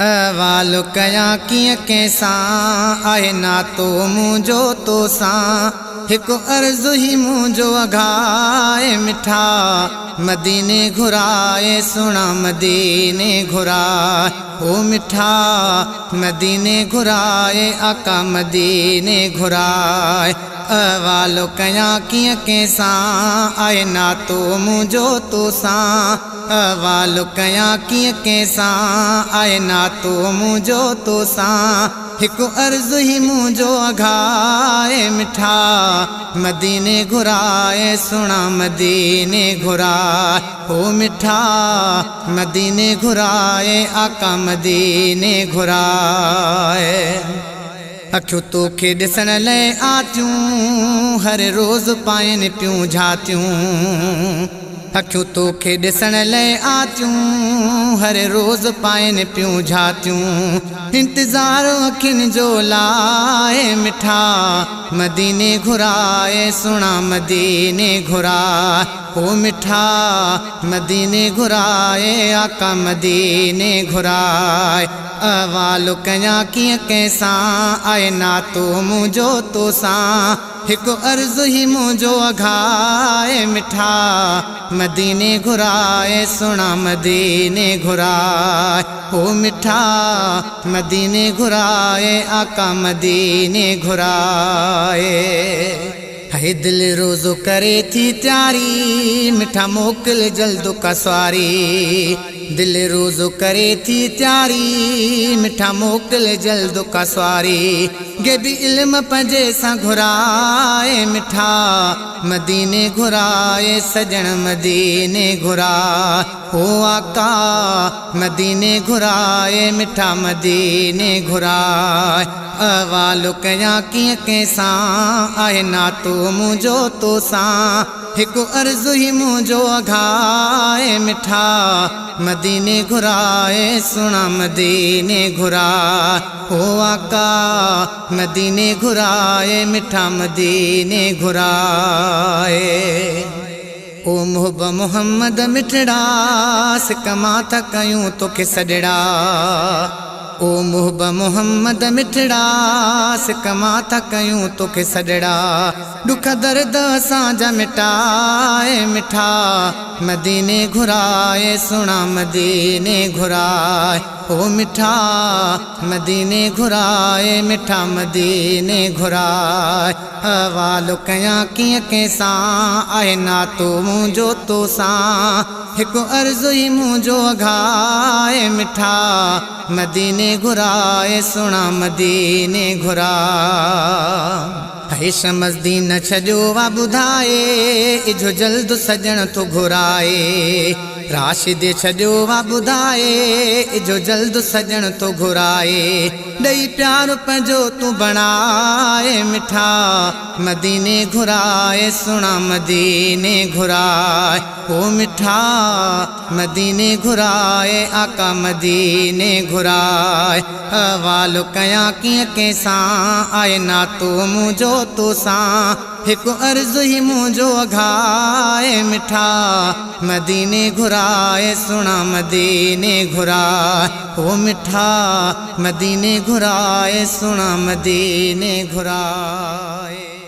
अवाल कया किए कैसा आए ना तो मुझो तो सा एक अर्ज़ ही मुझो अघाए मिठा मदीने घुराए सुना मदीने घुराए ओ मिठा मदीने घुराए आका मदीने घुराए अवाल कया किए कैसा आए ना तो मुझो तो सा अवाल कया किए कैसा आए ना तो मुझो तो सा एक अर्ज़ ही मुझो अघाए मिठा मदीने घुराए सुना मदीने घुराए ओ मिठा मदीने घुराए आका मदीने घुराए अखियूं तोखे ॾिसण लाइ आतियूं हर रोज़ पाइनि पियूं झातियूं अखियूं तोखे ॾिसण लाइ आतियूं हर रोज़ पाइनि पियूं झातियूं इंतज़ार अखियुनि जो लाए मिठा मदीने घुराए सुना मदीने घुराए ओ मिठा मदीने घुराए आका मदीने घुराए अवाल कया किए कैसा आए ना तो मुझो तो सा एक अर्ज़ ही मुझो अघाए मिठा मदीने घुराए सुना मदीने घुराए ओ मिठा मदीने घुराए आका मदीने घुराए है दिल रोज़ो करे थी त्यारी मिठा मोकिल जल्द का स्वारी दिल रोज़ो करे थी त्यारी मिठा मोकिल जल्द का स्वारी गे भी इल्म पंजे सा घुराए मिठा मदीने घुराए सजन मदीने घुराए ओ आका मदीने घुराए मिठा मदीने घुराए अवाल कया किए कैसा आए ना तो मुझो तो सा एक अर्ज़ ही मुझो अघाए मिठा मदीने घुराए सुना मदीने घुराए ओ आका मदीने घुराए मिठा मदीने घुराए ओ मोहब मोहम्मद मिठड़ा सिकमा था कयूं तोखे सजड़ा ओ मोहब मोहम्मद मिठड़ा सिकमा था कयूं तोखे सजड़ा दुख दर्द असांजा मिटाए मिठा मदीने घुराए सुना मदीने घुराए ओ मिठा मदीने घुराए मिठा मदीने घुराए अवाल कया किए कैसा आए ना तो मुझो तो सा एक अर्ज़ ही मुझो अघाए मिठा मदीने घुराए सुना मदीने घुराए है शमसदी न छजो वा बुधाए इजो जल्द सजन तो घुराए राशिद छजो वा बुधाए इजो जल्द सजन तो घुराए दई प्यार पंजो तू बनाए मिठा मदीने घुराए सुना मदीने घुराए ओ मिठा मदीने घुराए आका मदीने घुराए अवाल कया किए कैसा आए ना तो मुझो तो सा एक अर्ज़ ही मुझो अघाए मिठा मदीने घुराए सुना मदीने घुराए ओ मिठा मदीने घुराए सुना मदीने घुराए।